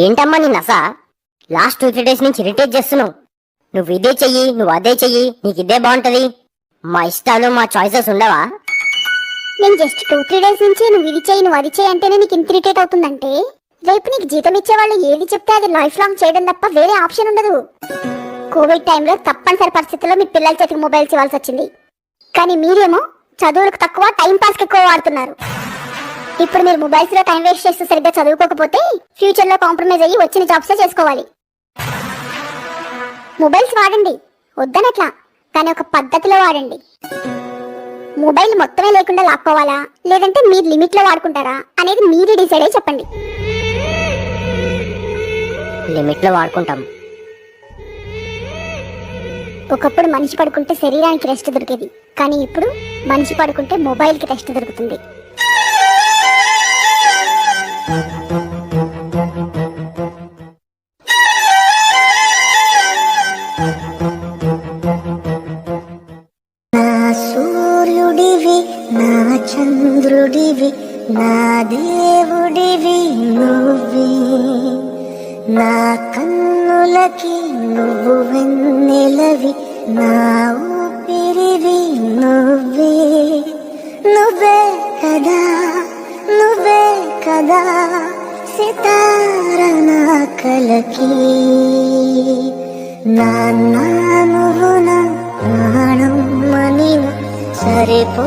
ఏంటమ్మా నీ నస? లాస్ట్ 2-3 డేస్ నుంచి ఇరిటేట్ చేస్తున్నావు. నువ్వు ఇదే చెయ్యి, నువ్వు అదే చెయ్యి, నీకు ఇదే బాగుంటది. మా ఇష్టాలు మా చాయిసెస్ ఉండవా? నేను జస్ట్ 2-3 డేస్ నుంచి నువ్వు ఇది చెయ్యి నువ్వు అది చెయ్యి అంటేనే నీకు ఇంత ఇరిటేట్ అవుతుందంటే రేపు నీకు జీతం ఇచ్చేవాళ్ళు ఏది చెప్తే అది లైఫ్ లాంగ్ చేయడం తప్ప వేరే ఆప్షన్ ఉండదు. కోవిడ్ టైంలో తప్పనిసరి పరిస్థితుల్లో మీ పిల్లల చేతికి మొబైల్స్ ఇవ్వాల్సి వచ్చింది. కానీ మీరేమో చదువులకు తక్కువ టైం పాస్కి ఎక్కువ వాడుతున్నారు. ఇప్పుడు మీరు మొబైల్స్ లో టైం వేస్ట్ చేస్తూ సరిగ్గా చదువుకోకపోతే ఫ్యూచర్ లో కాంప్రమైజ్ అయ్యి వచ్చిన జాబ్సే చేసుకోవాలి. మొబైల్స్ వాడండి, వద్దనట్లా, కానీ ఒక పద్ధతిలో వాడండి. మొబైల్ మొత్తమే లేకుండా లాక్కోవాలా లేదంటే మీరు లిమిట్ లో వాడుకుంటారా అనేది మీరే డిసైడ్ అయ్యి చెప్పండి. లిమిట్ లో వాడుకుంటాం. ఒకప్పుడు మనిషి పడుకుంటే శరీరానికి రెస్ట్ దొరికేది, కానీ ఇప్పుడు మనిషి పడుకుంటే మొబైల్ కి రెస్ట్ దొరుకుతుంది. నా సూర్యుడివి, నా చంద్రుడివి, నా దేవుడివి నువ్వే. నా కన్నులకి నువ్వు వెన్నెలవి, నా ఊపిరివి నువ్వే. నువ్వే కదా, నువ్వే కదా సితార నా కలకి. నాన్న నువ్వు నా ప్రాణం మని సరిపో